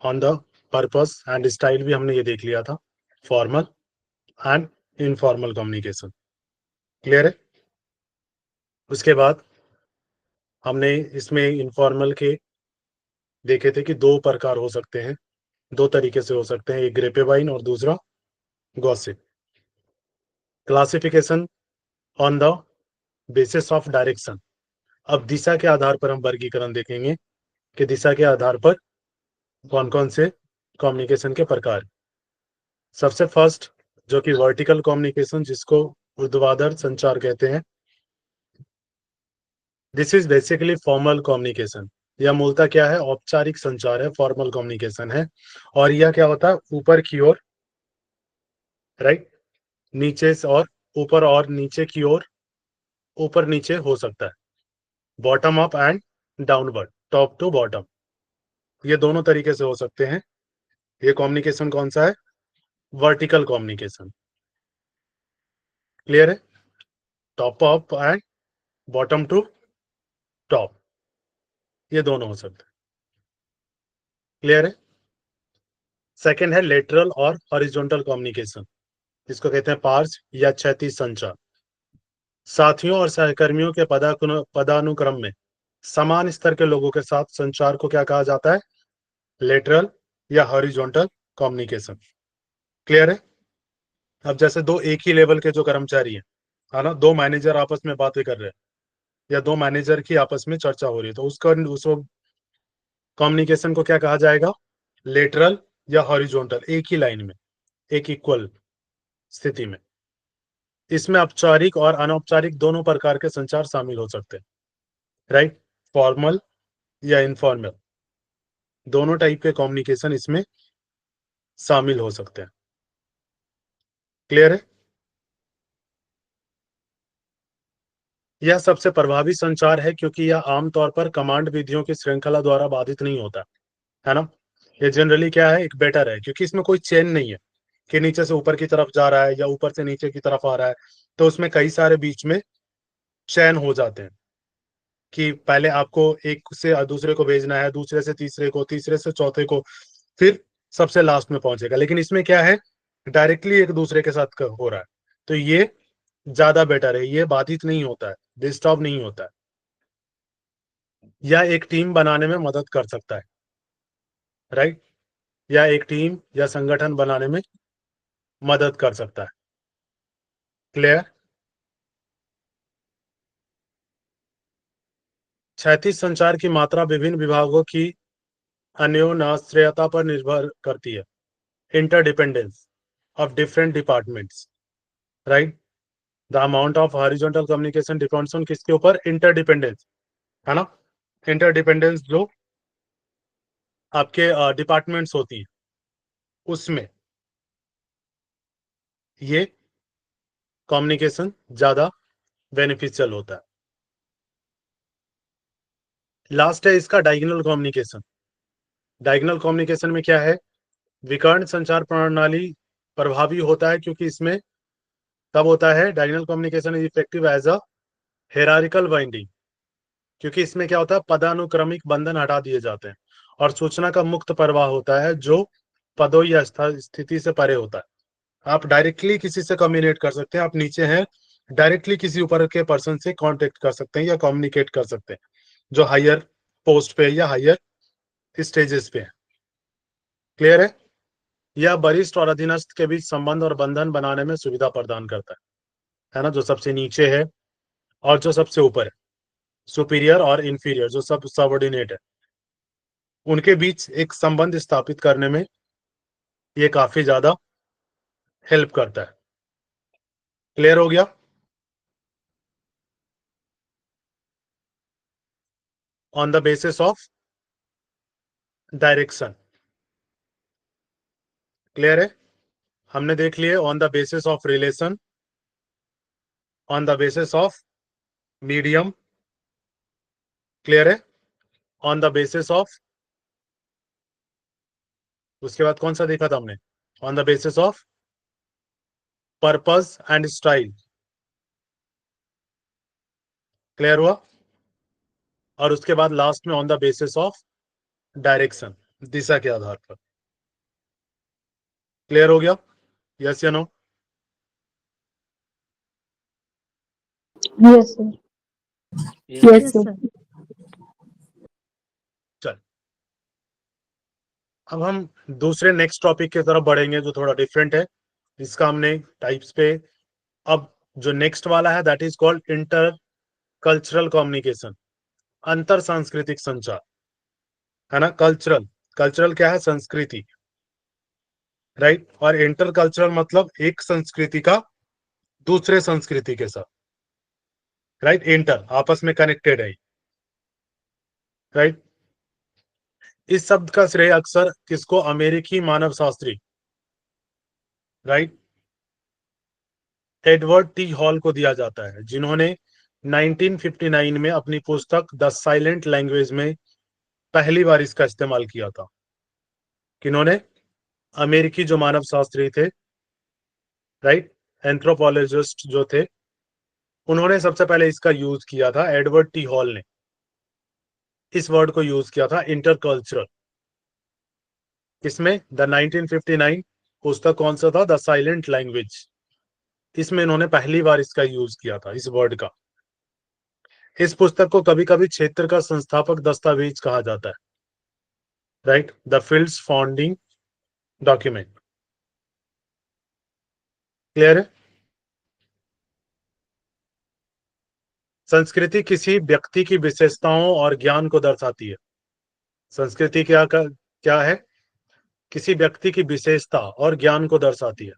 On the purpose and style भी हमने ये देख लिया था, formal and informal communication. Clear है? उसके बाद हमने इसमें इनफॉर्मल के देखे थे कि दो प्रकार हो सकते हैं, दो तरीके से हो सकते हैं, एक ग्रेपेवाइन और दूसरा gossip. Classification on the basis of direction. अब दिशा के आधार पर हम वर्गीकरण देखेंगे कि दिशा के आधार पर कौन कौन से कम्युनिकेशन के प्रकार। सबसे फर्स्ट जो कि वर्टिकल कम्युनिकेशन, जिसको ऊर्ध्वाधर संचार कहते हैं। This is basically formal communication. यह मूलतः क्या है? औपचारिक संचार है, फॉर्मल कम्युनिकेशन है। और यह क्या होता है? ऊपर की ओर, राइट, नीचे से और ऊपर और नीचे की ओर, ऊपर नीचे हो सकता है, bottom up and downward, top to bottom, ये दोनों तरीके से हो सकते हैं। ये कम्युनिकेशन कौन सा है? Vertical communication. क्लियर है? Top up and bottom to top, ये दोनों हो सकते हैं। क्लियर है? सेकेंड है लेटरल और हॉरिजॉन्टल कम्युनिकेशन, जिसको कहते हैं पार्श्व या क्षैतिज संचार। साथियों और सहकर्मियों के पदानुक्रम में समान स्तर के लोगों के साथ संचार को क्या कहा जाता है? लेटरल या हॉरिजॉन्टल कम्युनिकेशन। क्लियर है? अब जैसे दो एक ही लेवल के जो कर्मचारी हैं, है ना, दो मैनेजर आपस में बातें कर रहे हैं या दो मैनेजर की आपस में चर्चा हो रही है, तो उसका उस कम्युनिकेशन को क्या कहा जाएगा? लेटरल या हॉरिजॉन्टल, एक ही लाइन में, एक इक्वल स्थिति में। इसमें औपचारिक और अनौपचारिक दोनों प्रकार के संचार शामिल हो सकते हैं, राइट, फॉर्मल या इनफॉर्मल, दोनों टाइप के कम्युनिकेशन इसमें शामिल हो सकते हैं। क्लियर है? यह सबसे प्रभावी संचार है क्योंकि यह आमतौर पर कमांड विधियों की श्रृंखला द्वारा बाधित नहीं होता है ना। ये जनरली क्या है? एक बेटर है, क्योंकि इसमें कोई चेन नहीं है कि नीचे से ऊपर की तरफ जा रहा है या ऊपर से नीचे की तरफ आ रहा है, तो उसमें कई सारे बीच में चैन हो जाते हैं कि पहले आपको एक से दूसरे को भेजना है, दूसरे से तीसरे को, तीसरे से चौथे को, फिर सबसे लास्ट में पहुंचेगा। लेकिन इसमें क्या है? डायरेक्टली एक दूसरे के साथ हो रहा है, तो ये ज्यादा बेटर है, ये बाधित नहीं होता है, डिस्टर्ब नहीं होता है। यह एक टीम बनाने में मदद कर सकता है, राइट, या एक टीम या संगठन बनाने में मदद कर सकता है। क्लियर? क्षैतिज संचार की मात्रा विभिन्न विभागों की अन्योन्याश्रयता पर निर्भर करती है, interdependence of different departments, right. The amount of horizontal communication depends on किसके ऊपर? इंटरडिपेंडेंस, है ना। इंटरडिपेंडेंस जो आपके डिपार्टमेंट्स होती हैं उसमें ये कम्युनिकेशन ज्यादा बेनिफिशियल होता है। लास्ट है इसका डायगोनल कम्युनिकेशन। डायगोनल कम्युनिकेशन में क्या है? विकर्ण संचार प्रणाली प्रभावी होता है क्योंकि इसमें तब होता है diagonal communication is effective as a hierarchical binding, क्योंकि इसमें क्या होता है? पदानुक्रमिक बंधन हटा दिए जाते हैं और सूचना का मुक्त प्रवाह होता है जो पदों या स्थिति से परे होता है। आप डायरेक्टली किसी से कम्युनिकेट कर सकते हैं, आप नीचे हैं, डायरेक्टली किसी ऊपर के पर्सन से कांटेक्ट कर सकते हैं या कम्युनिकेट कर सकते हैं जो हायर पोस्ट पे या हायर स्टेजेस पे है। क्लियर है? यह वरिष्ठ और अधीनस्थ के बीच संबंध और बंधन बनाने में सुविधा प्रदान करता है ना, जो सबसे नीचे है और जो सबसे ऊपर है, सुपीरियर और इंफीरियर, जो सब सबऑर्डिनेट है, उनके बीच एक संबंध स्थापित करने में ये काफी ज्यादा हेल्प करता है। क्लियर हो गया? On the basis of direction. Clear है? हमने देख लिए on the basis of relation, on the basis of medium, clear है, ऑन द बेसिस ऑफ, उसके बाद कौन सा देखा था हमने? On the basis of purpose and style. Clear हुआ? और उसके बाद लास्ट में on the basis of direction. दिशा के आधार पर। क्लियर हो गया? यस या no? Yes, sir. Yes, Yes, sir. sir. चल, अब हम दूसरे नेक्स्ट टॉपिक की तरफ बढ़ेंगे जो थोड़ा डिफरेंट है। इसका हमने टाइप्स पे, अब जो नेक्स्ट वाला है that is called inter cultural communication, अंतर सांस्कृतिक संचार, है ना। कल्चरल, कल्चरल क्या है? संस्कृति, राइट। और इंटर कल्चरल मतलब एक संस्कृति का दूसरे संस्कृति के साथ, राइट। इंटर आपस में कनेक्टेड है, राइट। इस शब्द का श्रेय अक्सर किसको? अमेरिकी मानव शास्त्री, राइट, एडवर्ड टी हॉल को दिया जाता है, जिन्होंने 1959 में अपनी पुस्तक द साइलेंट लैंग्वेज में पहली बार इसका इस्तेमाल किया था। किन्होंने? अमेरिकी जो मानव शास्त्री थे, राइट, एंथ्रोपोलॉजिस्ट जो थे, उन्होंने सबसे पहले इसका यूज किया था। एडवर्ड टी हॉल ने इस वर्ड को यूज किया था, इंटरकल्चरल। किसमें? द 1959 पुस्तक कौन सा था? The silent language. इसमें इन्होंने पहली बार इसका यूज किया था, इस वर्ड का। इस पुस्तक को कभी कभी क्षेत्र का संस्थापक दस्तावेज कहा जाता है, right, the fields founding document. Clear है? संस्कृति किसी व्यक्ति की विशेषताओं और ज्ञान को दर्शाती है। संस्कृति क्या है? किसी व्यक्ति की विशेषता और ज्ञान को दर्शाती है,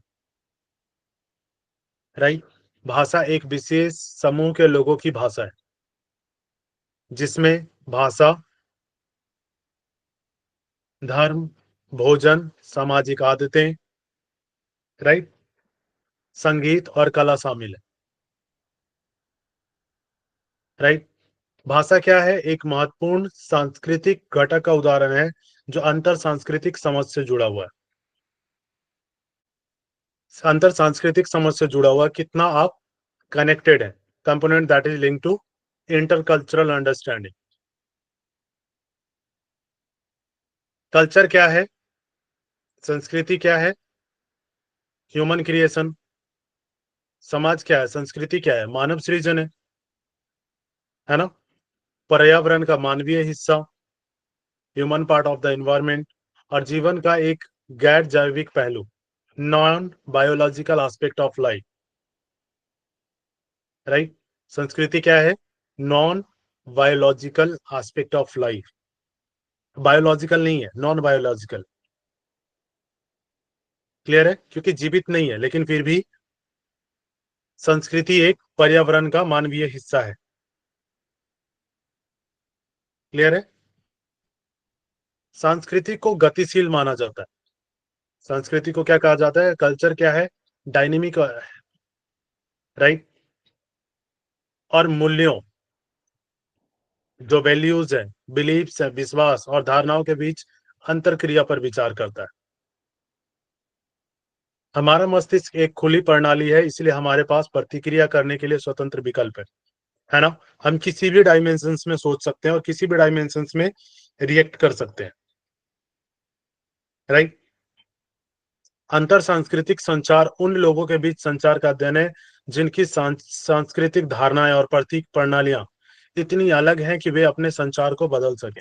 राइट। भाषा एक विशेष समूह के लोगों की भाषा है, जिसमें भाषा, धर्म, भोजन, सामाजिक आदतें, राइट, संगीत और कला शामिल है, राइट। भाषा क्या है? एक महत्वपूर्ण सांस्कृतिक घटक का उदाहरण है जो अंतर सांस्कृतिक समझ से जुड़ा हुआ है। अंतर सांस्कृतिक समझ से जुड़ा हुआ, कितना आप कनेक्टेड है, component that is link to intercultural understanding. Culture क्या है? संस्कृति क्या है? Human creation. समाज क्या है? संस्कृति क्या है? मानव सृजन है ना। पर्यावरण का मानवीय हिस्सा, human part of the environment. और जीवन का एक गैर जैविक पहलू, non biological aspect of life, right. संस्कृति क्या है? Non biological aspect of life, biological नहीं है, नॉन बायोलॉजिकल। क्लियर है? क्योंकि जीवित नहीं है, लेकिन फिर भी संस्कृति एक पर्यावरण का मानवीय हिस्सा है। क्लियर है? संस्कृति को गतिशील माना जाता है। संस्कृति को क्या कहा जाता है? कल्चर क्या है? Dynamic, right. और मूल्यों, जो वैल्यूज है, बिलीफ्स है, विश्वास और धारणाओं के बीच अंतर क्रिया पर विचार करता है। हमारा मस्तिष्क एक खुली प्रणाली है, इसलिए हमारे पास प्रतिक्रिया करने के लिए स्वतंत्र विकल्प है ना। हम किसी भी डायमेंशंस में सोच सकते हैं और किसी भी डायमेंशंस में रिएक्ट कर सकते हैं, राइट। अंतर सांस्कृतिक संचार उन लोगों के बीच संचार का अध्ययन है जिनकी सांस्कृतिक धारणाएं और प्रतीक प्रणालियां इतनी अलग हैं कि वे अपने संचार को बदल सके,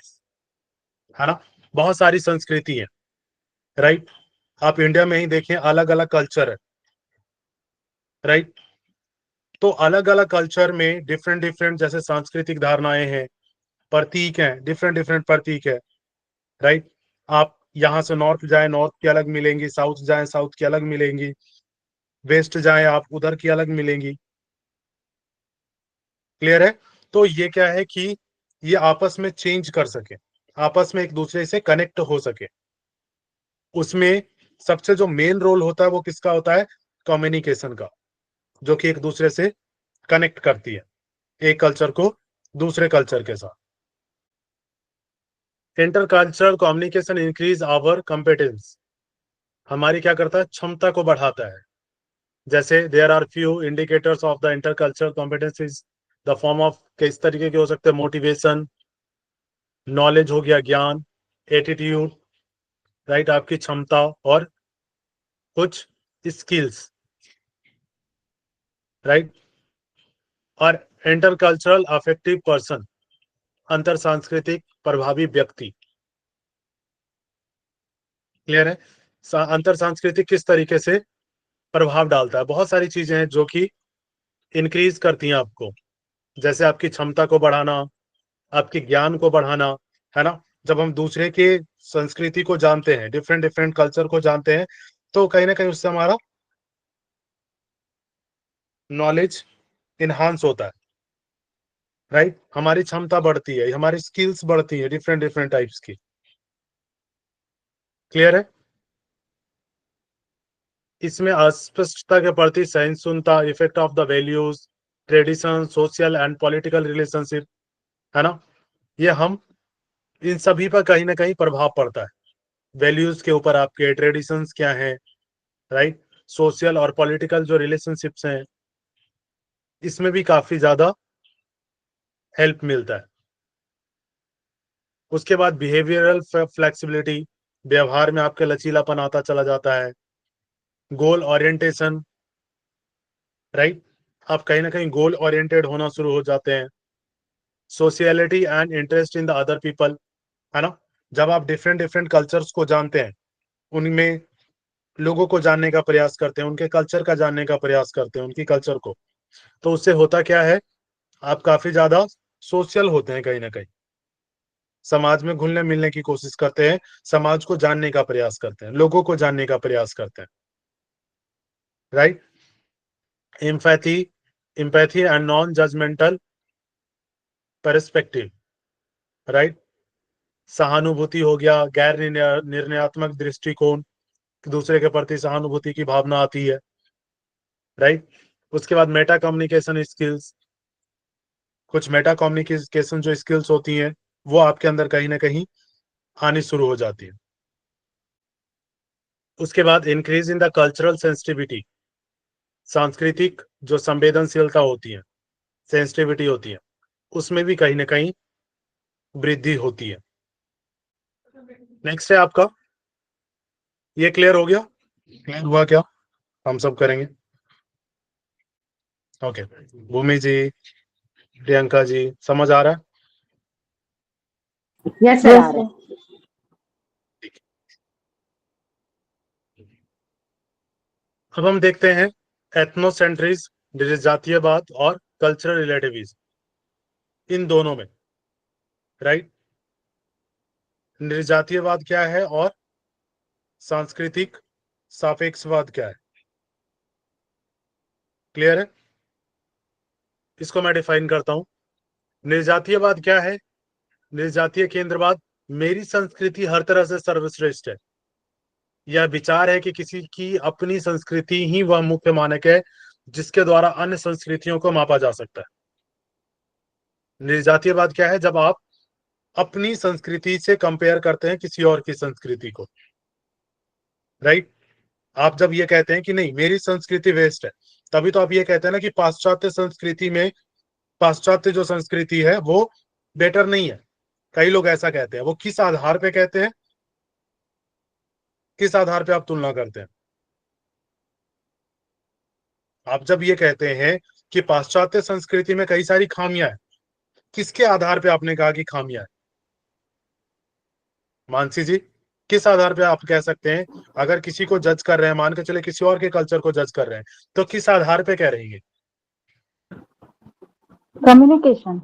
है ना। बहुत सारी संस्कृति है, राइट। आप इंडिया में ही देखें, अलग अलग कल्चर है, राइट। तो अलग अलग कल्चर में डिफरेंट डिफरेंट जैसे सांस्कृतिक धारणाएं हैं, प्रतीक हैं, डिफरेंट डिफरेंट प्रतीक है, राइट। आप यहाँ से नॉर्थ जाए, नॉर्थ की अलग मिलेंगी, साउथ जाए, साउथ की अलग मिलेंगी, वेस्ट जाए आप, उधर की अलग मिलेंगी। क्लियर है? तो ये क्या है कि ये आपस में चेंज कर सके, आपस में एक दूसरे से कनेक्ट हो सके। उसमें सबसे जो मेन रोल होता है वो किसका होता है? कम्युनिकेशन का, जो कि एक दूसरे से कनेक्ट करती है एक कल्चर को दूसरे कल्चर के साथ। Intercultural communication increase our competence, हमारी क्या करता है? क्षमता को बढ़ाता है। जैसे there are few indicators of the intercultural competencies, the form of किस तरीके के हो सकते हैं? मोटिवेशन, नॉलेज हो गया, ज्ञान, एटीट्यूड, राइट, आपकी क्षमता और कुछ स्किल्स, राइट। और इंटरकल्चरल अफेक्टिव पर्सन, अंतर सांस्कृतिक प्रभावी व्यक्ति। क्लियर है? अंतर सांस्कृतिक किस तरीके से प्रभाव डालता है? बहुत सारी चीजें हैं जो कि इंक्रीज करती हैं आपको, जैसे आपकी क्षमता को बढ़ाना, आपके ज्ञान को बढ़ाना, है ना। जब हम दूसरे के संस्कृति को जानते हैं, डिफरेंट डिफरेंट कल्चर को जानते हैं, तो कहीं ना कहीं उससे हमारा नॉलेज इनहांस होता है, राइट। हमारी क्षमता बढ़ती है, हमारी स्किल्स बढ़ती है डिफरेंट डिफरेंट टाइप्स की। क्लियर है? इसमें अस्पष्टता के प्रति सहिष्णुता, effect of the values, tradition, social and political relationship, है ना। ये हम इन सभी पर कहीं ना कहीं प्रभाव पड़ता है। वैल्यूज के ऊपर आपके ट्रेडिशंस क्या है, राइट। सोशल और पॉलिटिकल जो रिलेशनशिप्स हैं, इसमें भी काफी ज्यादा हेल्प मिलता है। उसके बाद बिहेवियरल फ्लेक्सिबिलिटी, व्यवहार में आपके लचीलापन आता चला जाता है। गोल ओरिएंटेशन, राइट, आप कहीं ना कहीं गोल ओरिएंटेड होना शुरू हो जाते हैं। Sociality and interest in the other people, है ना। जब आप डिफरेंट डिफरेंट कल्चर्स को जानते हैं, उनमें लोगों को जानने का प्रयास करते हैं, उनके कल्चर का जानने का प्रयास करते हैं, उनकी कल्चर को, तो उससे होता क्या है, आप काफी ज्यादा सोशल होते हैं, कहीं ना कहीं समाज में घुलने मिलने की कोशिश करते हैं, समाज को जानने का प्रयास करते हैं, लोगों को जानने का प्रयास करते हैं, right. Empathy, empathy and non judgmental perspective, right. सहानुभूति हो गया, गैर निर्णयात्मक दृष्टिकोण, दूसरे के प्रति सहानुभूति की भावना आती है, राइट। उसके बाद मेटा कम्युनिकेशन स्किल्स, कुछ मेटा कम्युनिकेशन जो स्किल्स होती हैं, वो आपके अंदर कहीं ना कहीं आनी शुरू हो जाती है। उसके बाद increase in the cultural sensitivity, सांस्कृतिक जो संवेदनशीलता होती है, सेंसिटिविटी होती है, उसमें भी कहीं ना कहीं वृद्धि होती है। नेक्स्ट है आपका, ये क्लियर हो गया? क्लियर हुआ क्या? हम सब करेंगे। ओके, भूमि जी, प्रियंका जी, समझ आ रहा है? यस सर, आ रहा है। अब हम देखते हैं एथनोसेंट्रिज्म, जातीयवाद और कल्चरल रिलेटिविज्म, इन दोनों में, राइट। निर्जातीयवाद क्या है और सांस्कृतिक सापेक्षवाद क्या है? क्लियर है? इसको मैं डिफाइन करता हूं। निर्जातीयवाद क्या है? निर्जातीय केंद्रवाद, मेरी संस्कृति हर तरह से सर्वश्रेष्ठ है। यह विचार है कि किसी की अपनी संस्कृति ही वह मुख्य मानक है जिसके द्वारा अन्य संस्कृतियों को मापा जा सकता है। निर्जातीयवाद क्या है? जब आप अपनी संस्कृति से कंपेयर करते हैं किसी और की संस्कृति को, राइट। आप जब ये कहते हैं कि नहीं मेरी संस्कृति वेस्ट है, तभी तो आप ये कहते हैं ना कि पाश्चात्य संस्कृति में, पाश्चात्य जो संस्कृति है वो बेटर नहीं है। कई लोग ऐसा कहते हैं। वो किस आधार पे कहते हैं? किस आधार पे आप तुलना करते हैं? आप जब ये कहते हैं कि पाश्चात्य संस्कृति में कई सारी खामियां हैं, किसके आधार पे आपने कहा कि खामियां है? मानसी जी, किस आधार पे आप कह सकते हैं? अगर किसी को जज कर रहे हैं, मान के चले किसी और के कल्चर को जज कर रहे हैं, तो किस आधार पे कह रही है? कम्युनिकेशन।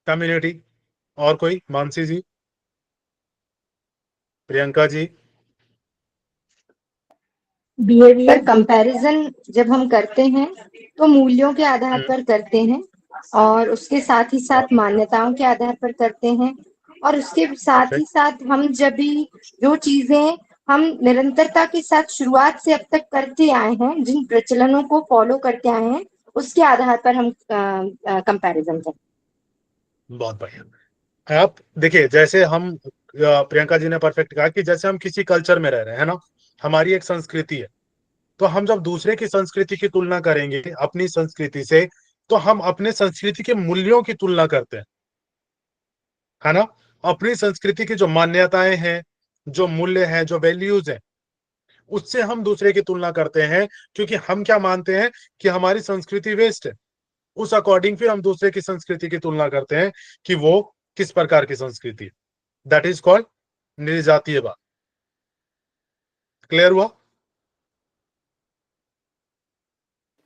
कम्युनिटी। और कोई? मानसी जी, प्रियंका जी। बिहेवियर कंपैरिजन जब हम करते हैं तो मूल्यों के आधार पर करते हैं, और उसके साथ ही साथ मान्यताओं के आधार पर करते हैं, और उसके साथ ही साथ हम जब भी जो चीजें हम निरंतरता के साथ शुरुआत से अब तक करते आए हैं, जिन प्रचलनों को फॉलो करते आए हैं, उसके आधार पर हम कंपैरिजन करते हैं। बहुत बढ़िया। आप देखिए, जैसे हम प्रियंका जी ने परफेक्ट कहा कि जैसे हम किसी कल्चर में रह रहे हैं, है ना, हमारी एक संस्कृति है, तो हम जब दूसरे की संस्कृति की तुलना करेंगे अपनी संस्कृति से, तो हम अपने संस्कृति के मूल्यों की तुलना करते हैं, है ना। अपनी संस्कृति की जो मान्यताएं हैं, जो मूल्य हैं, जो वैल्यूज हैं, उससे हम दूसरे की तुलना करते हैं, क्योंकि हम क्या मानते हैं कि हमारी संस्कृति वेस्ट है। उस अकॉर्डिंग फिर हम दूसरे की संस्कृति की तुलना करते हैं कि वो किस प्रकार की संस्कृति है। दैट इज कॉल्ड निर्जातीयवाद। क्लियर हुआ?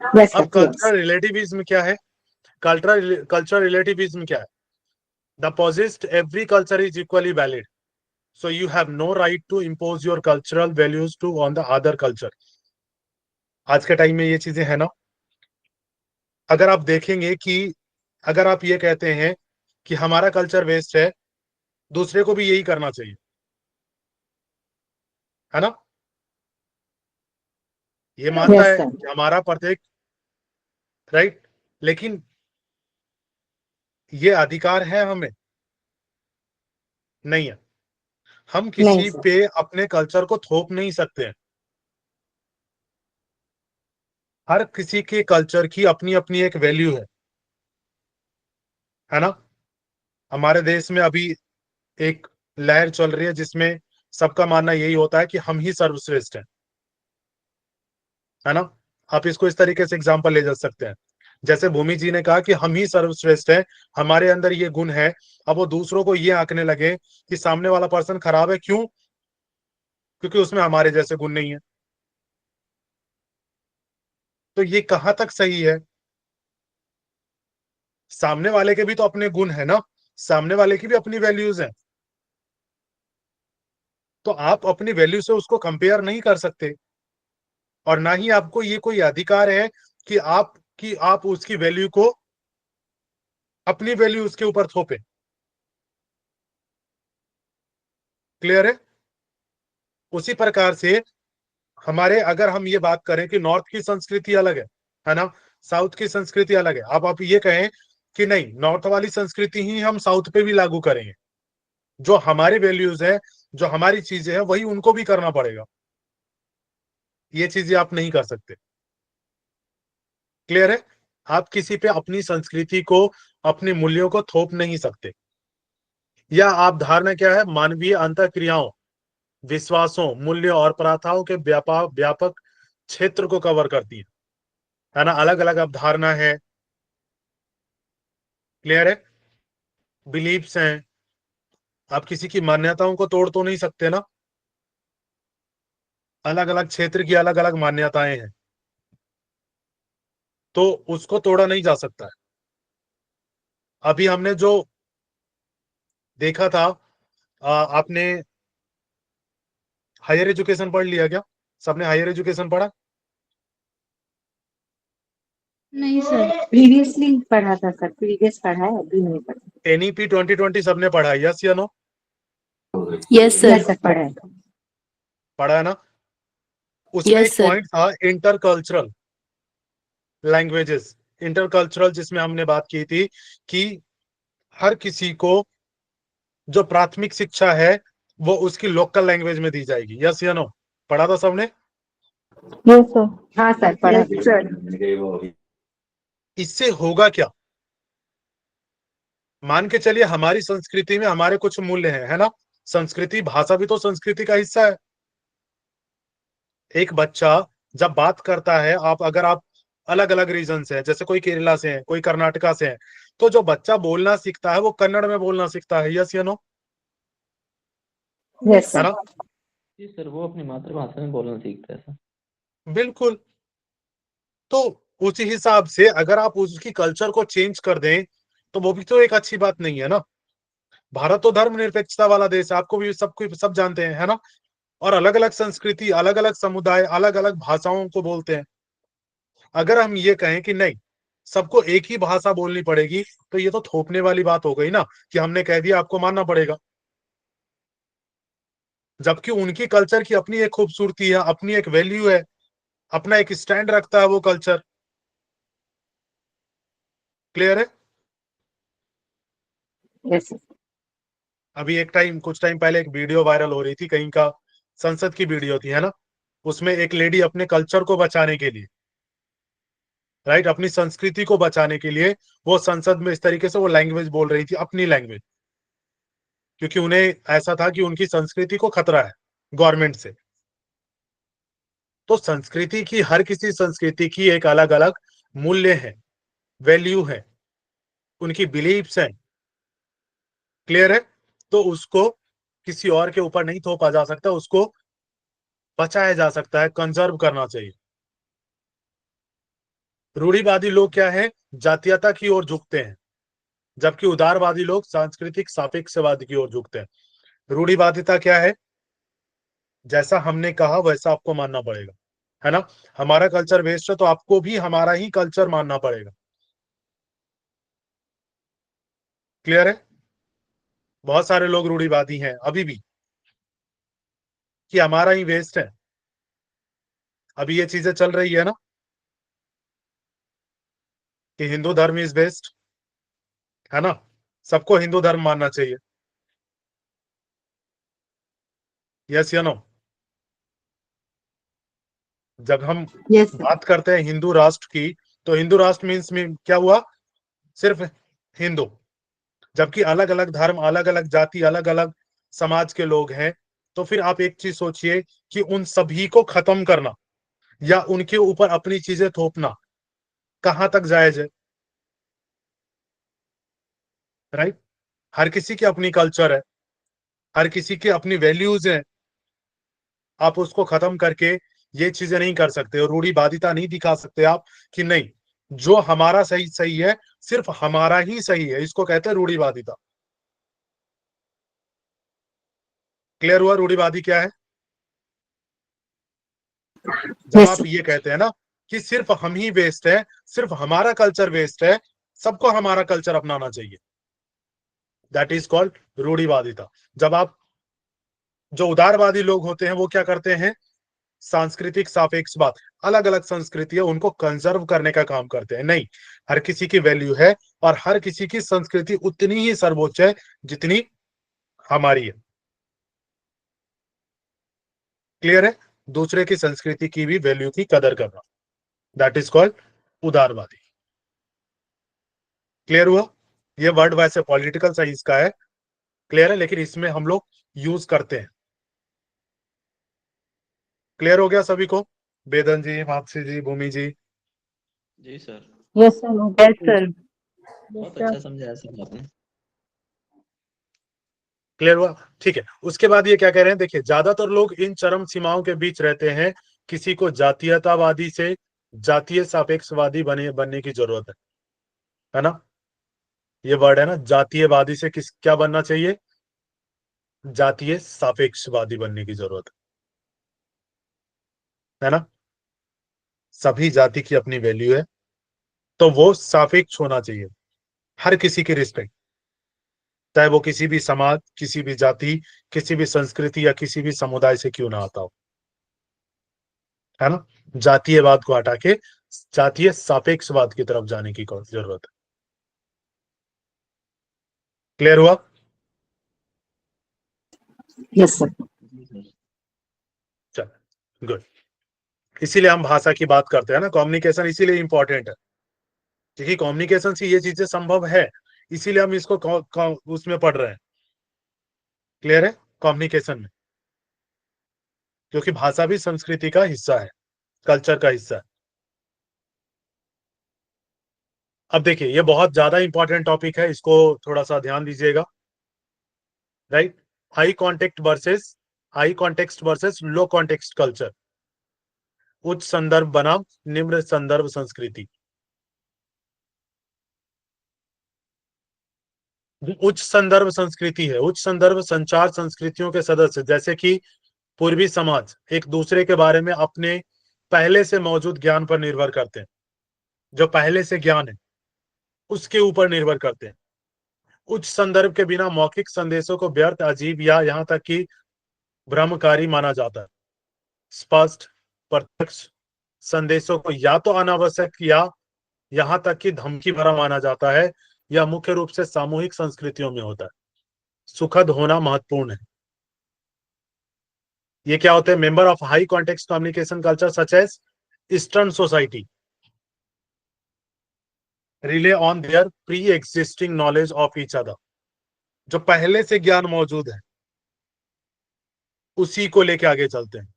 Yes, अब sir. Yes. कल्चरल रिलेटिविज्म क्या है? कल्चरल रिलेटिविज्म क्या है? The posits every culture is equally valid, so you have no right to impose your cultural values to on the other culture। आज के time में ये चीजें है ना। अगर आप देखेंगे कि अगर आप ये कहते हैं कि हमारा कल्चर वेस्ट है, दूसरे को भी यही करना चाहिए, है ना। ये मानता Yes, है sir. कि हमारा प्रत्येक, राइट, लेकिन ये अधिकार है हमें? नहीं है। हम नहीं किसी सर। पे अपने कल्चर को थोप नहीं सकते हैं। हर किसी के कल्चर की अपनी अपनी एक वैल्यू है ना। हमारे देश में अभी एक लहर चल रही है जिसमें सबका मानना यही होता है कि हम ही सर्वश्रेष्ठ हैं, है ना। आप इसको इस तरीके से एग्जांपल ले जा सकते हैं, जैसे भूमि जी ने कहा कि हम ही सर्वश्रेष्ठ हैं, हमारे अंदर ये गुण है। अब वो दूसरों को ये आंकने लगे कि सामने वाला पर्सन खराब है, क्यों? क्योंकि उसमें हमारे जैसे गुण नहीं है। तो ये कहां तक सही है? सामने वाले के भी तो अपने गुण है ना, सामने वाले की भी अपनी वैल्यूज हैं। तो आप अपनी वैल्यू से उसको कंपेयर नहीं कर सकते, और ना ही आपको ये कोई अधिकार है कि आप उसकी वैल्यू को अपनी वैल्यू उसके ऊपर थोपे। क्लियर है? उसी प्रकार से हमारे, अगर हम ये बात करें कि नॉर्थ की संस्कृति अलग है ना, साउथ की संस्कृति अलग है। अब आप ये कहें कि नहीं, नॉर्थ वाली संस्कृति ही हम साउथ पे भी लागू करेंगे, जो हमारी वैल्यूज है, जो हमारी चीजें हैं, वही उनको भी करना पड़ेगा। ये चीजें आप नहीं कर सकते। क्लियर है? आप किसी पे अपनी संस्कृति को, अपने मूल्यों को थोप नहीं सकते। या आप धारणा क्या है, मानवीय अंतःक्रियाओं, विश्वासों, मूल्यों और प्रथाओं के व्यापक व्यापक क्षेत्र को कवर करती है ना। अलग अलग अवधारणा है। क्लियर है? बिलीफ्स हैं। आप किसी की मान्यताओं को तोड़ तो नहीं सकते ना। अलग अलग क्षेत्र की अलग अलग मान्यताएं हैं, तो उसको तोड़ा नहीं जा सकता है। अभी हमने जो देखा था, आपने हायर एजुकेशन पढ़ लिया क्या? सबने हायर एजुकेशन पढ़ा? नहीं सर, प्रीवियसली पढ़ा था सर, प्रीवियस पढ़ा है, अभी नहीं पढ़ा। एनईपी 2020 सबने पढ़ा है, यस या no? Yes yes sir. Sir, पढ़ा है। पढ़ा है ना। उसमें एक यस सर। पॉइंट था इंटरकल्चरल लैंग्वेजेस। इंटरकल्चरल, जिसमें हमने बात की थी कि हर किसी को जो प्राथमिक शिक्षा है वो उसकी लोकल लैंग्वेज में दी जाएगी, यस या नो? पढ़ा था सबने? Yes sir. हाँ सर, पढ़ा यस है। सर। इससे होगा क्या? मान के चलिए हमारी संस्कृति में हमारे कुछ मूल्य हैं, है ना। संस्कृति, भाषा भी तो संस्कृति का हिस्सा है। एक बच्चा जब बात करता है, अगर आप अलग अलग रीजन से हैं, जैसे कोई केरला से है, कोई कर्नाटका से है, तो जो बच्चा बोलना सीखता है वो कन्नड़ में बोलना सीखता है, यस या नो? यस है सर। ना। जी सर, वो अपनी मातृभाषा में बोलना सीखता है सर। बिल्कुल। तो उसी हिसाब से अगर आप उसकी कल्चर को चेंज कर दें तो वो भी तो एक अच्छी बात नहीं है ना। भारत तो धर्मनिरपेक्षता वाला देश है, आपको भी सब जानते हैं, है ना। और अलग अलग संस्कृति, अलग अलग समुदाय, अलग अलग भाषाओं को बोलते हैं। अगर हम ये कहें कि नहीं, सबको एक ही भाषा बोलनी पड़ेगी, तो ये तो थोपने वाली बात हो गई ना, कि हमने कह दिया आपको मानना पड़ेगा। जबकि उनकी कल्चर की अपनी एक खूबसूरती है, अपनी एक वैल्यू है, अपना एक स्टैंड रखता है वो कल्चर। क्लियर है? Yes sir. अभी कुछ टाइम पहले एक वीडियो वायरल हो रही थी, कहीं का संसद की वीडियो थी, है ना। उसमें एक लेडी अपने कल्चर को बचाने के लिए, राइट, अपनी संस्कृति को बचाने के लिए वो संसद में इस तरीके से वो लैंग्वेज बोल रही थी, अपनी लैंग्वेज। क्योंकि उन्हें ऐसा था कि उनकी संस्कृति को खतरा है गवर्नमेंट से। तो संस्कृति की, हर किसी संस्कृति की एक अलग अलग मूल्य है, वैल्यू है, उनकी बिलीफ्स हैं। क्लियर है? तो उसको किसी और के ऊपर नहीं थोपा जा सकता, उसको बचाया जा सकता है, कंजर्व करना चाहिए। रूढ़िवादी लोग क्या है, जातीयता की ओर झुकते हैं, जबकि उदारवादी लोग सांस्कृतिक सापेक्षवाद की ओर झुकते हैं। रूढ़िवादिता क्या है? जैसा हमने कहा वैसा आपको मानना पड़ेगा, है ना? हमारा कल्चर वेस्ट है तो आपको भी हमारा ही कल्चर मानना पड़ेगा। क्लियर है? बहुत सारे लोग रूढ़िवादी हैं अभी भी, कि हमारा ही वेस्ट है। अभी ये चीजें चल रही है ना, कि हिंदू धर्म इज बेस्ट, है ना? सबको हिंदू धर्म मानना चाहिए। यस या नो? जब हम यस सर। बात करते हैं हिंदू राष्ट्र की, तो हिंदू राष्ट्र मीन्स में क्या हुआ? सिर्फ हिंदू। जबकि अलग अलग धर्म, अलग अलग जाति, अलग अलग समाज के लोग हैं। तो फिर आप एक चीज सोचिए कि उन सभी को खत्म करना या उनके ऊपर अपनी चीजें थोपना कहां तक जायज है? राइट? हर किसी की अपनी कल्चर है, हर किसी की अपनी वैल्यूज हैं। आप उसको खत्म करके ये चीजें नहीं कर सकते, और रूढ़िवादिता नहीं दिखा सकते आप कि नहीं, जो हमारा सही सही है, सिर्फ हमारा ही सही है। इसको कहते हैं रूढ़िवादिता। क्लियर हुआ रूढ़िवादी क्या है? जब यस आप सर। ये कहते हैं ना कि सिर्फ हम ही वेस्ट है, सिर्फ हमारा कल्चर वेस्ट है, सबको हमारा कल्चर अपनाना चाहिए, दैट इज कॉल्ड रूढ़िवादिता। जब आप, जो उदारवादी लोग होते हैं वो क्या करते हैं? सांस्कृतिक सापेक्षवाद, अलग अलग संस्कृतियां उनको कंजर्व करने का काम करते हैं। नहीं, हर किसी की वैल्यू है और हर किसी की संस्कृति उतनी ही सर्वोच्च है जितनी हमारी है। क्लियर है? दूसरे की संस्कृति की भी वैल्यू की कदर करना, दैट इज कॉल्ड उदारवादी। क्लियर हुआ? ये वर्ड वैसे पॉलिटिकल साइंस का है, क्लियर है, लेकिन इसमें हम लोग यूज करते हैं। क्लियर हो गया सभी को? वेदन जी, मापसी जी, भूमि जी? जी sir, yes sir. Yes sir. बहुत अच्छा समझाया सर आपने। क्लियर हुआ? ठीक है। उसके बाद ये क्या कह रहे हैं, देखिए, ज्यादातर लोग इन चरम सीमाओं के बीच रहते हैं। किसी को जातीयतावादी से जातीय सापेक्षवादी बनने की जरूरत है ना? ये वर्ड है ना, जातीयवादी से किस क्या बनना चाहिए? जातीय सापेक्षवादी बनने की जरूरत है ना? सभी जाति की अपनी वैल्यू है, तो वो सापेक्ष होना चाहिए। हर किसी की रिस्पेक्ट, चाहे वो किसी भी समाज, किसी भी जाति, किसी भी संस्कृति या किसी भी समुदाय से क्यों ना आता हो, है ना? जातीयवाद को हटा के जातीय सापेक्षवाद की तरफ जाने की जरूरत है। क्लियर हुआ? Yes sir. जी सर। चल, गुड। इसीलिए हम भाषा की बात करते हैं ना, कम्युनिकेशन इसीलिए इंपॉर्टेंट है, क्योंकि कम्युनिकेशन से ये चीजें संभव है, इसीलिए हम इसको उसमें पढ़ रहे हैं। क्लियर है? कम्युनिकेशन में, क्योंकि भाषा भी संस्कृति का हिस्सा है, कल्चर का हिस्सा है। अब देखिए, ये बहुत ज्यादा इंपॉर्टेंट टॉपिक है, इसको थोड़ा सा ध्यान दीजिएगा। राइट? हाई कॉन्टेक्स्ट वर्सेस लो कॉन्टेक्स्ट कल्चर। उच्च संदर्भ बनाम निम्न संदर्भ संस्कृति। उच्च संदर्भ संस्कृति है, उच्च संदर्भ संचार संस्कृतियों के सदस्य, जैसे कि पूर्वी समाज, एक दूसरे के बारे में अपने पहले से मौजूद ज्ञान पर निर्भर करते हैं। जो पहले से ज्ञान है उसके ऊपर निर्भर करते हैं। उच्च संदर्भ के बिना मौखिक संदेशों को व्यर्थ, अजीब या यहाँ तक कि भ्रमकारी माना जाता है। स्पष्ट, प्रत्यक्ष संदेशों को या तो अनावश्यक या यहाँ तक कि धमकी भरा माना जाता है। यह मुख्य रूप से सामूहिक संस्कृतियों में होता है। सुखद होना महत्वपूर्ण है। ये क्या होते हैं? Member of high context communication culture such as eastern society rely on their pre existing knowledge of each other. जो पहले से ज्ञान मौजूद है उसी को लेके आगे चलते हैं,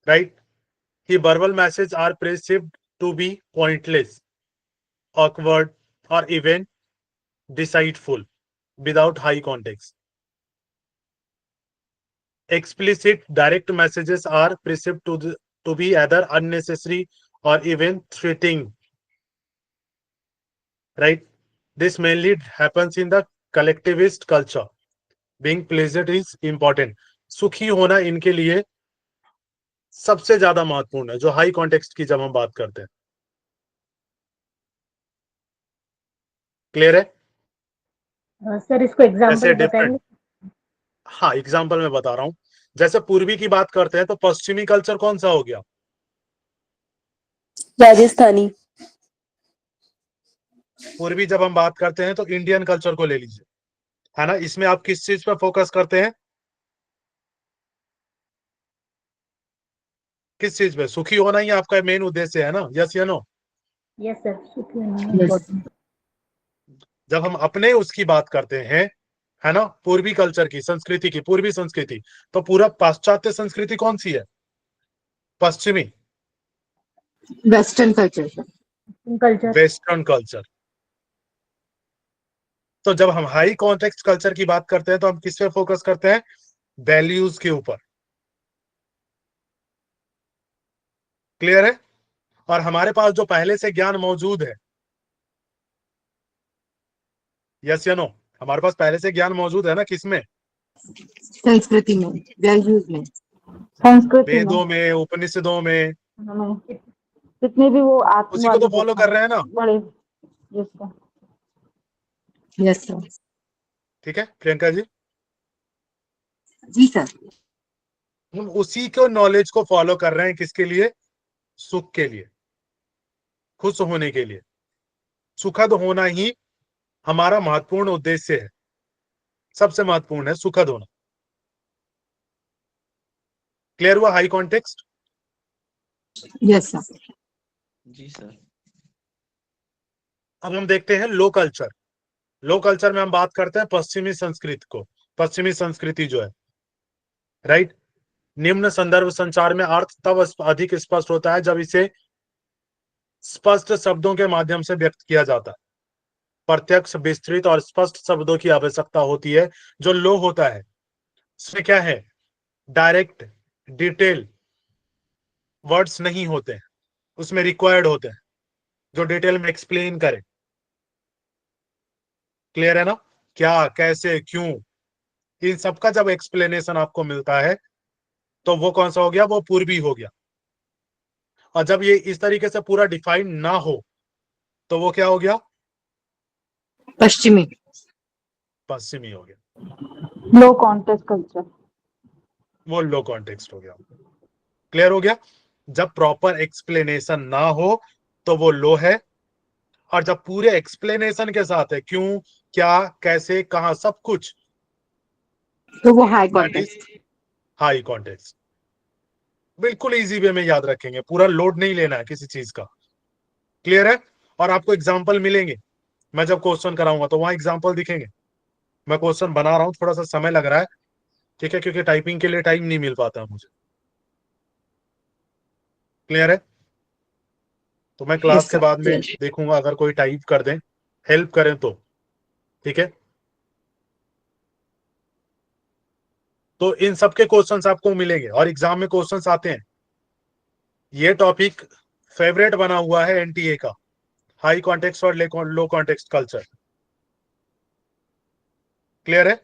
राइट। कि verbal message are perceived to be pointless, awkward or even deceitful without high context. Explicit direct messages are perceived to be either unnecessary or even threatening, right? This mainly happens in the collectivist culture. Being pleasant is important. सुखी होना इनके लिए सबसे ज्यादा महत्वपूर्ण है, जो high context की जब हम बात करते हैं। क्लियर है? सर इसको एग्जाम्पल ऐसे बताएंगे? डिफरेंट, हाँ एग्जाम्पल में बता रहा हूं। जैसे पूर्वी की बात करते हैं तो पश्चिमी कल्चर कौन सा हो गया? राजस्थानी। पूर्वी जब हम बात करते हैं तो इंडियन कल्चर को ले लीजिए, है ना। इसमें आप किस चीज पर फोकस करते हैं? किस चीज पे? सुखी होना ही आपका मेन उद्देश्य है ना, यस या नो? यस सर, शुक्रिया। जब हम अपने उसकी बात करते हैं, है ना, पूर्वी कल्चर की, संस्कृति की, पूर्वी संस्कृति, तो पूरा पाश्चात्य संस्कृति कौन सी है? पश्चिमी, western culture. Culture. Western culture. तो जब हम हाई कॉन्टेक्स्ट कल्चर की बात करते हैं तो हम किस पे फोकस करते हैं? वैल्यूज के ऊपर। क्लियर है? और हमारे पास जो पहले से ज्ञान मौजूद है, यस या नो, हमारे पास पहले से ज्ञान मौजूद है ना, किसमें? संस्कृति में, वैल्यूज में, संस्कृति में, वेदों में, उपनिषदों में, जितने भी वो उसी को तो फॉलो कर रहे हैं ना। बड़े। Yes sir. ठीक है प्रियंका जी? जी सर। हम उसी को नॉलेज को फॉलो कर रहे हैं, किसके लिए? सुख के लिए, खुश होने के लिए। सुखद होना ही हमारा महत्वपूर्ण उद्देश्य है, सबसे महत्वपूर्ण है सुखद होना। क्लियर हुआ हाई कॉन्टेक्स्ट? Yes sir. जी सर। अब हम देखते हैं लो कल्चर। लो कल्चर में हम बात करते हैं पश्चिमी संस्कृति को, पश्चिमी संस्कृति जो है, राइट। निम्न संदर्भ संचार में अर्थ तब अधिक स्पष्ट होता है जब इसे स्पष्ट शब्दों के माध्यम से व्यक्त किया जाता है। प्रत्यक्ष, विस्तृत और स्पष्ट शब्दों की आवश्यकता होती है। जो लो होता है उसमें क्या है? डायरेक्ट, डिटेल वर्ड्स नहीं होते हैं, उसमें रिक्वायर्ड होते हैं जो डिटेल में एक्सप्लेन करे। क्लियर है ना? क्या, कैसे, क्यों, इन सबका जब एक्सप्लेनेशन आपको मिलता है तो वो कौन सा हो गया? वो पूर्वी हो गया। और जब ये इस तरीके से पूरा डिफाइन ना हो तो वो क्या हो गया? पश्चिमी। पश्चिमी हो गया। लो कॉन्टेक्स्ट कल्चर। वो लो कॉन्टेक्स्ट हो गया। क्लियर हो गया? जब प्रॉपर एक्सप्लेनेशन ना हो तो वो लो है, और जब पूरे एक्सप्लेनेशन के साथ है, क्यों, क्या, कैसे, कहां, सब कुछ, तो वो high that is context. High context. बिल्कुल इजी वे में याद रखेंगे, पूरा लोड नहीं लेना है किसी चीज का। क्लियर है? और आपको एग्जाम्पल मिलेंगे, मैं जब क्वेश्चन कराऊंगा तो वहां एग्जाम्पल दिखेंगे। मैं क्वेश्चन बना रहा हूं, थोड़ा सा समय लग रहा है, ठीक है, क्योंकि टाइपिंग के लिए टाइम नहीं मिल पाता मुझे। क्लियर है? तो मैं क्लास यस के बाद में सर। देखूंगा, अगर कोई टाइप कर दें, हेल्प करें तो ठीक है। तो इन सब के क्वेश्चंस आपको मिलेंगे और एग्जाम में क्वेश्चंस आते हैं। ये टॉपिक फेवरेट बना हुआ है एनटीए का, हाई कॉन्टेक्स्ट और लो कॉन्टेक्स्ट कल्चर। क्लियर है?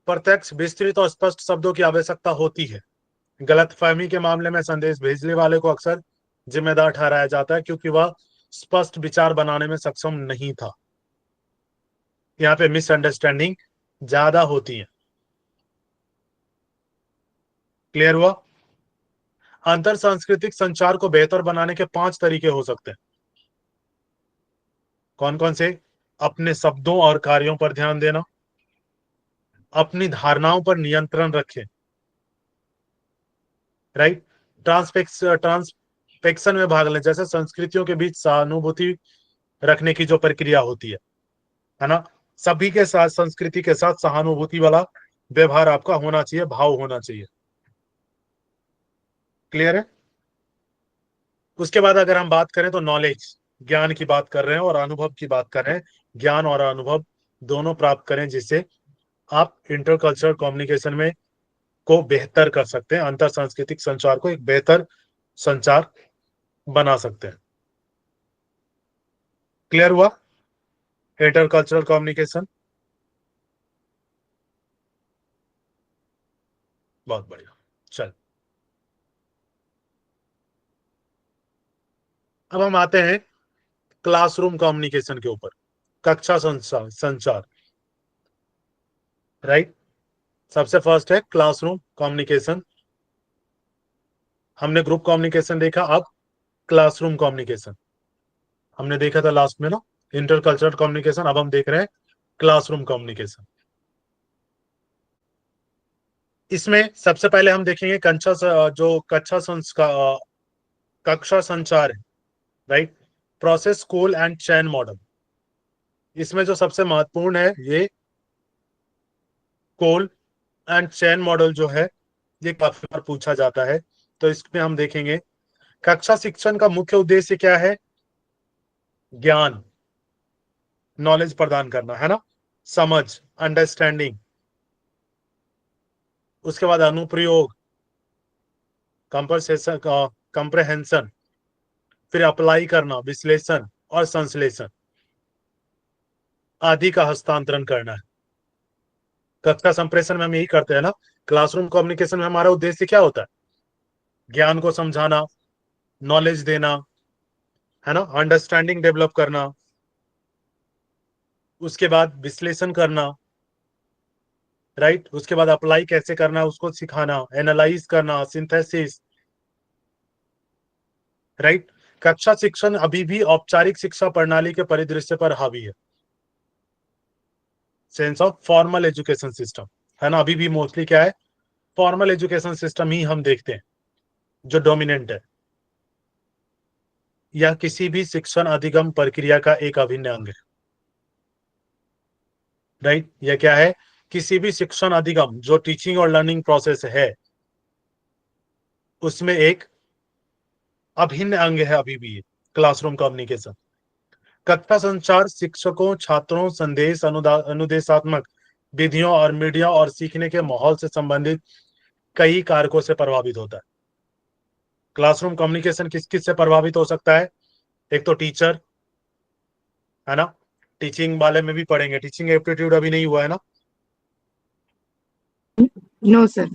प्रत्यक्ष, विस्तृत और स्पष्ट शब्दों की आवश्यकता होती है। गलतफहमी के मामले में संदेश भेजने वाले को अक्सर जिम्मेदार ठहराया जाता है क्योंकि वह स्पष्ट विचार बनाने में सक्षम नहीं था। यहाँ पे मिसअंडरस्टैंडिंग ज्यादा होती है। क्लियर हुआ? अंतर सांस्कृतिक संचार को बेहतर बनाने के 5 तरीके हो सकते हैं। कौन कौन से? अपने शब्दों और कार्यों पर ध्यान देना, अपनी धारणाओं पर नियंत्रण रखें, राइट। ट्रांसपेक्शन में भाग लें, जैसे संस्कृतियों के बीच सहानुभूति रखने की जो प्रक्रिया होती है ना, सभी के साथ, संस्कृति के साथ सहानुभूति वाला व्यवहार आपका होना चाहिए, भाव होना चाहिए। क्लियर है? उसके बाद अगर हम बात करें तो नॉलेज, ज्ञान की बात कर रहे हैं और अनुभव की बात कर रहे हैं। ज्ञान और अनुभव दोनों प्राप्त करें जिससे आप इंटरकल्चरल कम्युनिकेशन में को बेहतर कर सकते हैं, अंतर सांस्कृतिक संचार को एक बेहतर संचार बना सकते हैं। क्लियर हुआ इंटरकल्चरल कम्युनिकेशन? बहुत बढ़िया। चल, अब हम आते हैं क्लासरूम कम्युनिकेशन के ऊपर, कक्षा संचार। राइट, सबसे फर्स्ट है क्लासरूम कम्युनिकेशन। हमने ग्रुप कम्युनिकेशन देखा, अब क्लासरूम कम्युनिकेशन हमने देखा था लास्ट में ना, इंटरकल्चरल कम्युनिकेशन। अब हम देख रहे हैं क्लासरूम कम्युनिकेशन। इसमें सबसे पहले हम देखेंगे कक्षा संचार है, right, process, school and chain model. इसमें जो सबसे महत्वपूर्ण है ये कोल एंड चैन मॉडल जो है, ये काफी बार पूछा जाता है। तो इसमें हम देखेंगे कक्षा शिक्षण का मुख्य उद्देश्य क्या है? ज्ञान, नॉलेज प्रदान करना, है ना, समझ, अंडरस्टैंडिंग। उसके बाद अनुप्रयोग, कंपरसेशन, कंप्रहेंशन, फिर अप्लाई करना, विश्लेषण और संश्लेषण आदि का हस्तांतरण करना है। कक्षा संप्रेषण में हम यही करते हैं ना। क्लासरूम कम्युनिकेशन में हमारा उद्देश्य क्या होता है? ज्ञान को समझाना, नॉलेज देना, है ना, अंडरस्टैंडिंग डेवलप करना, उसके बाद विश्लेषण करना, राइट, उसके बाद अप्लाई कैसे करना है उसको सिखाना, एनालाइज करना, सिंथेसिस, राइट। कक्षा शिक्षण अभी भी औपचारिक शिक्षा प्रणाली के परिदृश्य पर हावी है, sense of formal education system, है ना। अभी भी मोस्टली क्या है, फॉर्मल एजुकेशन सिस्टम ही हम देखते हैं जो डोमिनेंट है। यह किसी भी शिक्षण अधिगम प्रक्रिया का एक अभिन्न अंग है, राइट। यह क्या है? किसी भी शिक्षण अधिगम जो टीचिंग और लर्निंग प्रोसेस है उसमें एक अभिन्न अंग है अभी भी क्लासरूम कम्युनिकेशन। कक्षा संचार शिक्षकों, छात्रों, संदेश, अनुदेशात्मक विधियों और मीडिया और सीखने के माहौल से संबंधित कई कारकों से प्रभावित होता है। क्लासरूम कम्युनिकेशन किस किस से प्रभावित हो सकता है? एक तो टीचर, है ना, टीचिंग वाले में भी पढ़ेंगे, टीचिंग एप्टीट्यूड अभी नहीं हुआ है ना? No sir.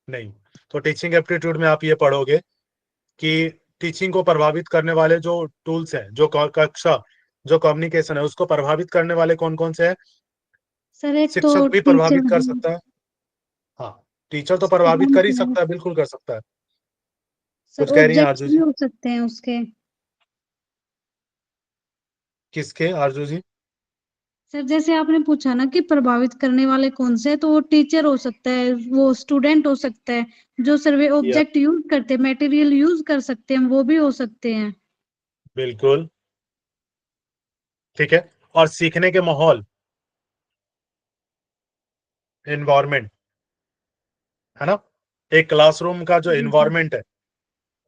नहीं, तो टीचिंग एप्टीट्यूड में आप ये पढ़ोगे कि टीचिंग को प्रभावित करने वाले जो टूल्स हैं, जो कक्षा जो कम्युनिकेशन है उसको प्रभावित करने वाले कौन कौन से हैं? सर एक तो शिक्षक भी टीचर प्रभावित कर है, सकता है, हाँ, टीचर तो प्रभावित कर ही स्टूडेंट है, सकता है, बिल्कुल कर सकता है। सर कुछ कह रही हैं ऑब्जेक्ट्स आरजू भी जी? हो सकते हैं उसके। किसके आरजू जी? सर जैसे आपने पूछा ना कि प्रभावित करने वाले कौन से, तो वो टीचर हो सकता है, वो स्टूडेंट हो सकता है, जो सर्वे या ऑब्जेक्ट यूज करते हैं, मटेरियल यूज कर सकते हैं, वो भी हो सकते हैं। बिल्कुल ठीक है। और सीखने के माहौल, एनवायरमेंट, है ना, एक क्लासरूम का जो जी सर। एनवायरमेंट है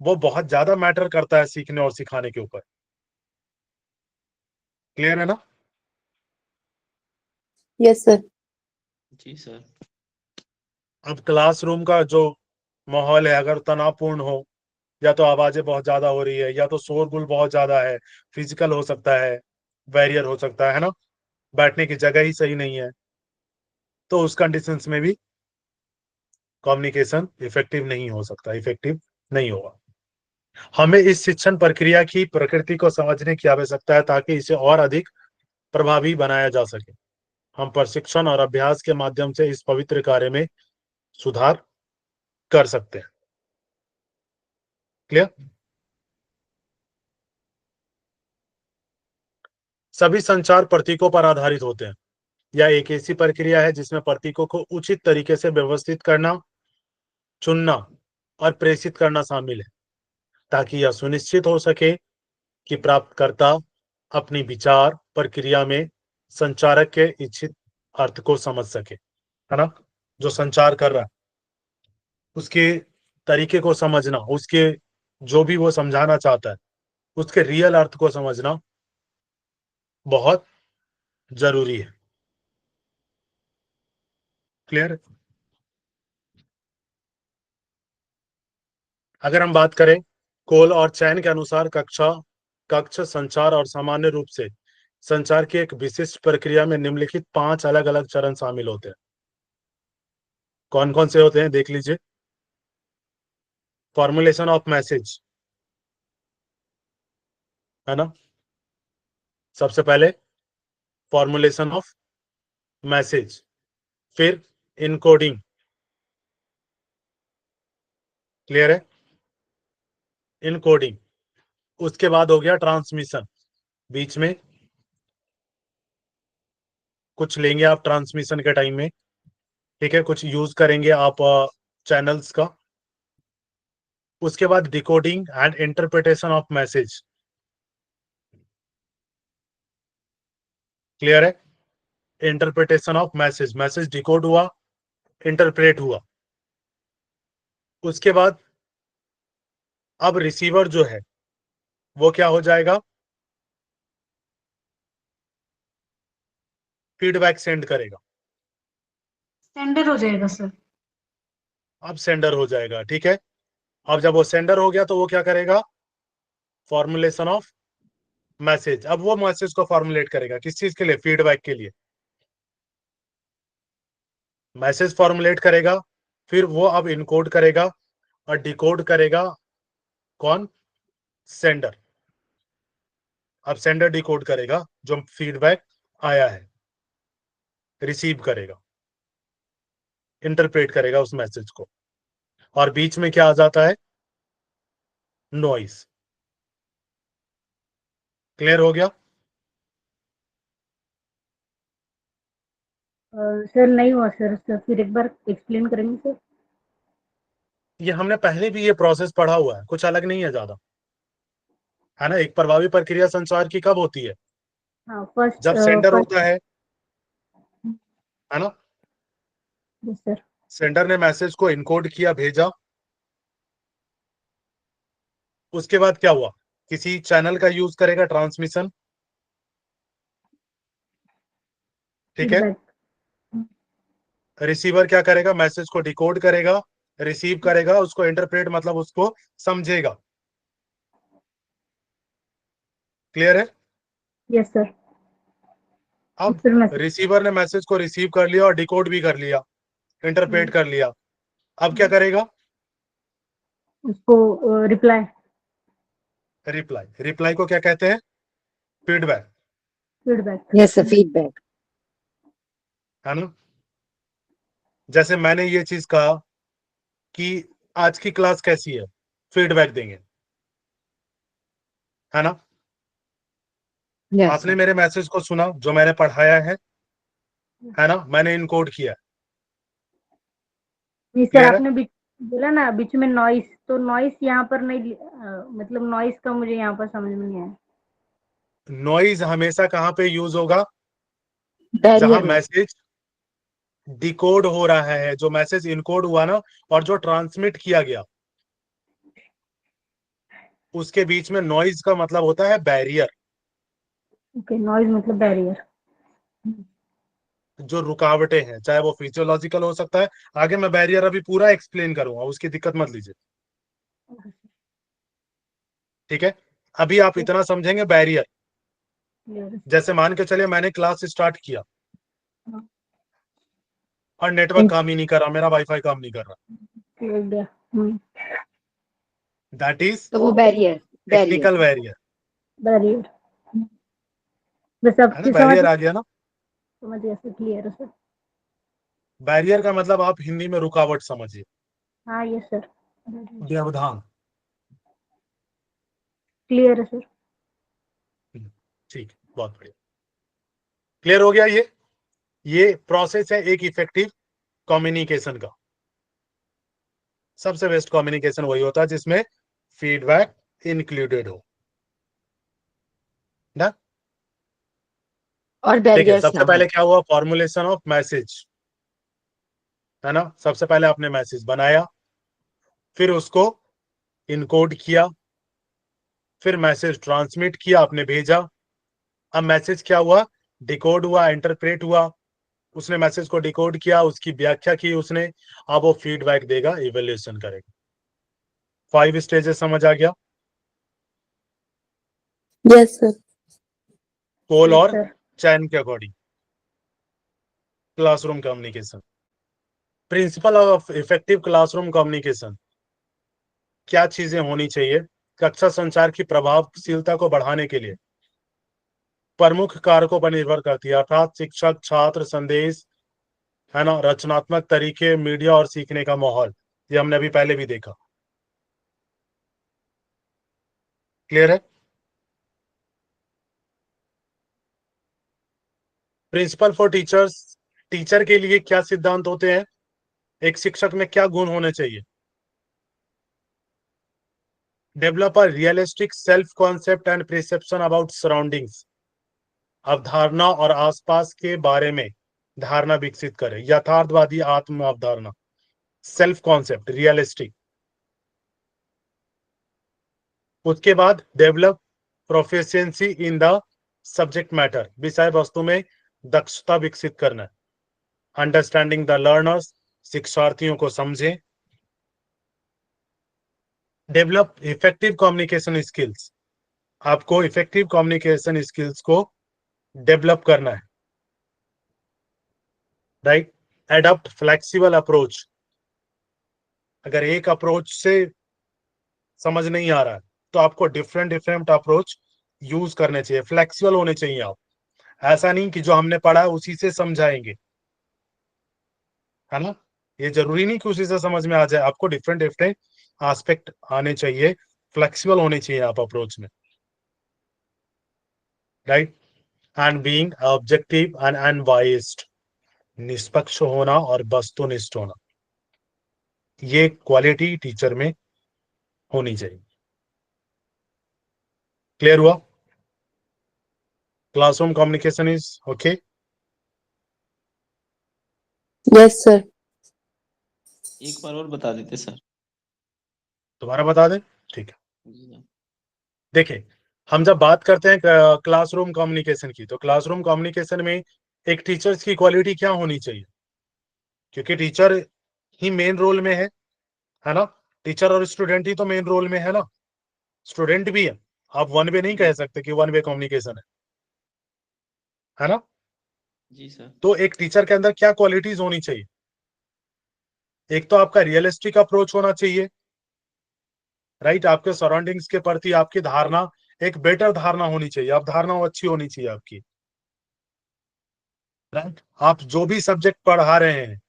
वो बहुत ज्यादा मैटर करता है सीखने और सिखाने के ऊपर। क्लियर है ना? Yes, sir. जी सर। अब क्लासरूम का जो माहौल है अगर तनावपूर्ण हो, या तो आवाजें बहुत ज्यादा हो रही है, या तो शोरगुल बहुत ज्यादा है, फिजिकल हो सकता है, बैरियर हो सकता है ना, बैठने की जगह ही सही नहीं है, तो उस कंडीशंस में भी कम्युनिकेशन इफेक्टिव नहीं हो सकता, इफेक्टिव नहीं होगा। हमें इस शिक्षण प्रक्रिया की प्रकृति को समझने की आवश्यकता है ताकि इसे और अधिक प्रभावी बनाया जा सके। हम प्रशिक्षण और अभ्यास के माध्यम से इस पवित्र कार्य में सुधार कर सकते हैं। क्लियर? सभी संचार प्रतीकों पर आधारित होते हैं। यह एक ऐसी प्रक्रिया है जिसमें प्रतीकों को उचित तरीके से व्यवस्थित करना, चुनना और प्रेषित करना शामिल है ताकि यह सुनिश्चित हो सके कि प्राप्तकर्ता अपनी विचार प्रक्रिया में संचारक के इच्छित अर्थ को समझ सके, है ना। जो संचार कर रहा है उसके तरीके को समझना, उसके जो भी वो समझाना चाहता है उसके रियल अर्थ को समझना बहुत जरूरी है। क्लियर। अगर हम बात करें कोल और चैन के अनुसार कक्ष संचार और सामान्य रूप से संचार की एक विशिष्ट प्रक्रिया में निम्नलिखित 5 अलग अलग चरण शामिल होते हैं। कौन कौन से होते हैं देख लीजिए। फॉर्मुलेशन ऑफ मैसेज, है ना। सबसे पहले फॉर्मुलेशन ऑफ मैसेज, फिर इनकोडिंग। क्लियर है। इनकोडिंग, उसके बाद हो गया ट्रांसमिशन। बीच में कुछ लेंगे आप ट्रांसमिशन के टाइम में, ठीक है, कुछ यूज करेंगे आप चैनल्स का। उसके बाद decoding and interpretation of message. Clear है। Interpretation of message, message decode हुआ, इंटरप्रेट हुआ। उसके बाद अब रिसीवर जो है वो क्या हो जाएगा, फीडबैक सेंड करेगा। सेंडर हो जाएगा सर। अब सेंडर हो जाएगा, ठीक है। अब जब वो सेंडर हो गया तो वो क्या करेगा, फॉर्मुलेशन ऑफ मैसेज। अब वो मैसेज को फॉर्मुलेट करेगा किस चीज के लिए, फीडबैक के लिए। मैसेज फॉर्मुलेट करेगा, फिर वो अब इनकोड करेगा और डिकोड करेगा कौन, सेंडर। अब सेंडर डिकोड करेगा जो फीडबैक आया है, रिसीव करेगा, इंटरप्रेट करेगा उस मैसेज को। और बीच में क्या आ जाता है, नॉइस। क्लियर हो गया। सर नहीं हुआ सर फिर एक बार एक्सप्लेन करेंगे सर। ये हमने पहले भी ये प्रोसेस पढ़ा हुआ है, कुछ अलग नहीं है ज्यादा, है ना। एक प्रभावी प्रक्रिया संचार की कब होती है, हाँ फर्स्ट जब सेंडर फर्स्ट। होता है ना। Yes sir. सेंडर ने मैसेज को इनकोड किया, भेजा। उसके बाद क्या हुआ, किसी चैनल का यूज करेगा ट्रांसमिशन, ठीक है। फीडबैक। रिसीवर क्या करेगा, मैसेज को डिकोड करेगा, रिसीव करेगा, उसको इंटरप्रेट मतलब उसको समझेगा। क्लियर है। Yes sir. अब फिर मैसेज रिसीवर ने मैसेज को रिसीव कर लिया और डिकोड भी कर लिया, इंटरप्रेट कर लिया। अब क्या करेगा, उसको रिप्लाई। रिप्लाई। रिप्लाई को क्या कहते हैं, feedback, feedback. Yes sir, feedback. है ना। जैसे मैंने ये चीज कहा कि आज की क्लास कैसी है, फीडबैक देंगे, है ना। यस आपने सर। मेरे मैसेज को सुना जो मैंने पढ़ाया है ना, मैंने इनकोड किया। नहीं सर, क्लियर है। आपने बीच बोला ना बीच में नॉइस, तो नॉइस यहाँ पर नहीं मतलब नॉइस का मुझे यहाँ पर समझ में नहीं आया। नॉइज हमेशा कहां पे यूज होगा, जहां बैरियर हो। मैसेज डिकोड हो रहा है, जो मैसेज इनकोड हुआ ना और जो ट्रांसमिट किया गया, उसके बीच में नॉइज का मतलब होता है बैरियर, ओके, नॉइज मतलब बैरियर। जो रुकावटें हैं, चाहे वो फिजियोलॉजिकल हो सकता है। आगे मैं बैरियर अभी पूरा एक्सप्लेन करूंगा, उसकी दिक्कत मत लीजिए, ठीक है। अभी आप इतना समझेंगे बैरियर। जैसे मान के चलिए मैंने क्लास स्टार्ट किया और नेटवर्क काम ही नहीं कर रहा, मेरा वाईफाई काम नहीं कर रहा, दैट इज तो वो barrier, barrier. Technical barrier, barrier. बस अब है ना। की समझ बैरियर आ गया ना। समझ गया सर, क्लियर है सर। बैरियर का मतलब आप हिंदी में रुकावट समझिए, हाँ यस सर, व्यवधान। क्लियर है सर। ठीक, बहुत बढ़िया। क्लियर हो गया। ये प्रोसेस है एक इफेक्टिव कम्युनिकेशन का। सबसे बेस्ट कम्युनिकेशन वही होता है जिसमें फीडबैक इंक्लूडेड हो ना। और ठीक है, बैरियर्स ना सबसे हो। पहले क्या हुआ, फॉर्मुलेशन ऑफ मैसेज, है ना। सबसे पहले आपने मैसेज बनाया, फिर उसको इनकोड किया, फिर मैसेज ट्रांसमिट किया, आपने भेजा। अब मैसेज क्या हुआ, डिकोड हुआ, इंटरप्रेट हुआ, उसने मैसेज को डिकोड किया, उसकी व्याख्या की उसने, अब वो फीडबैक देगा, इवैल्यूएशन करेगा। 5 स्टेजेस समझ आ गया। Yes, sir. कोल यस और सर। चैन के according classroom communication. Principle of effective classroom communication, क्या चीजें होनी चाहिए कक्षा संचार की प्रभावशीलता को बढ़ाने के लिए, प्रमुख कारकों पर निर्भर करती है, अर्थात शिक्षक, छात्र, संदेश, है ना, रचनात्मक तरीके, मीडिया और सीखने का माहौल। ये हमने अभी पहले भी देखा। क्लियर है। प्रिंसिपल फॉर टीचर्स, टीचर के लिए क्या सिद्धांत होते हैं, एक शिक्षक में क्या गुण होने चाहिए। Develop a realistic self concept and perception about surroundings, अवधारणा और आसपास के बारे में धारणा विकसित करें, यथार्थवादी आत्म अवधारणा, सेल्फ कॉन्सेप्ट रियलिस्टिक। उसके बाद develop proficiency in the subject matter, विषय वस्तु में दक्षता विकसित करना, अंडरस्टैंडिंग द लर्नर्स, शिक्षार्थियों को समझें। डेवलप इफेक्टिव कम्युनिकेशन स्किल्स, आपको इफेक्टिव कम्युनिकेशन स्किल्स को डेवलप करना है, राइट। एडॉप्ट फ्लेक्सिबल अप्रोच, अगर एक अप्रोच से समझ नहीं आ रहा है तो आपको डिफरेंट डिफरेंट अप्रोच यूज करने चाहिए, फ्लेक्सिबल होने चाहिए आप। ऐसा नहीं कि जो हमने पढ़ा है उसी से समझाएंगे, है ना। ये जरूरी नहीं कि उसी से समझ में आ जाए, आपको डिफरेंट डिफरेंट एस्पेक्ट आने चाहिए, फ्लेक्सिबल होने चाहिए आप अप्रोच में, right. And being objective and unbiased, निष्पक्ष होना और वस्तुनिष्ठ होना, ये क्वालिटी टीचर में होनी चाहिए। क्लियर हुआ। Classroom communication is okay. Yes, sir. एक बार और बता देते सर। दोबारा बता दें, ठीक है। जी सर। देखिए, हम जब बात करते हैं क्लासरूम कम्युनिकेशन की, तो क्लासरूम कम्युनिकेशन में एक टीचर्स की क्वालिटी क्या होनी चाहिए, क्योंकि टीचर ही मेन रोल में है ना। टीचर और स्टूडेंट ही तो मेन रोल में है ना, स्टूडेंट भी है। आप वन वे नहीं कह सकते कि वन वे कम्युनिकेशन है ना। जी सर। तो एक टीचर के अंदर क्या क्वालिटीज होनी चाहिए, एक तो आपका रियलिस्टिक अप्रोच होना चाहिए, राइट। आपके सराउंडिंग्स के प्रति आपकी धारणा एक बेटर धारणा होनी चाहिए, अवधारणा अच्छी होनी चाहिए आपकी, राइट। आप जो भी सब्जेक्ट पढ़ा रहे हैं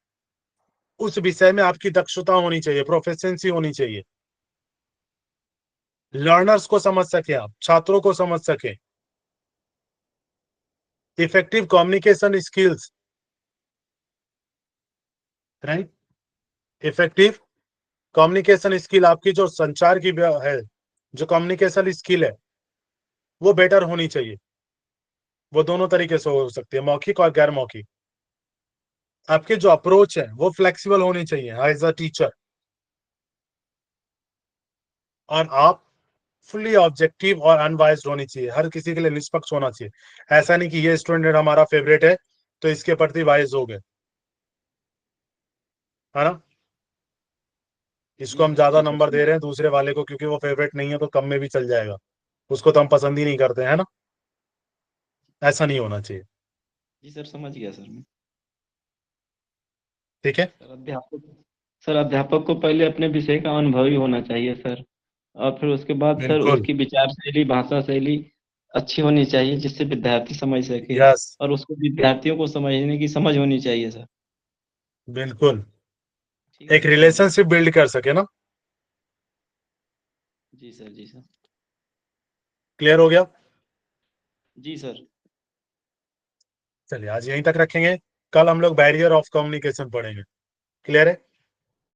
उस विषय में आपकी दक्षता होनी चाहिए, प्रोफिशिएंसी होनी चाहिए, लर्नर्स को समझ सके, आप छात्रों को समझ सके। Effective communication skills, right. Effective communication skill, आपकी जो संचार की है, जो कम्युनिकेशन स्किल है वो बेटर होनी चाहिए। वो दोनों तरीके से हो सकती है, मौखिक और गैर मौखिक। आपके जो अप्रोच है वो फ्लेक्सिबल होनी चाहिए एज अ टीचर, और आप फुल्ली ऑब्जेक्टिव और अनबायस्ड होनी चाहिए, हर किसी के लिए निष्पक्ष होना चाहिए। ऐसा नहीं कि ये स्टूडेंट हमारा फेवरेट है तो इसके प्रति बायस हो गए, है ना। इसको जी हम सर। ज्यादा जी सर नंबर दे समझ। रहे हैं दूसरे वाले को क्योंकि वो फेवरेट नहीं है, तो कम में भी चल जाएगा, उसको तो हम पसंद ही नहीं करते, है ना। ऐसा नहीं होना चाहिए, जी सर समझ गया सर मैं। ठीक है। सर अध्यापक को पहले अपने विषय का अनुभवी होना चाहिए सर, और फिर उसके बाद सर बिल्कुल। उसकी विचार शैली, भाषा शैली अच्छी होनी चाहिए जिससे विद्यार्थी समझ सके, यस, और उसको विद्यार्थियों को समझने की समझ होनी चाहिए सर। बिल्कुल। ठीक है एक सर, समझ गया। रिलेशनशिप बिल्ड कर सके ना। जी सर। जी सर। क्लियर हो गया। जी सर। चलिए आज यहीं तक रखेंगे, कल हम लोग बैरियर ऑफ कम्युनिकेशन पढ़ेंगे। क्लियर है।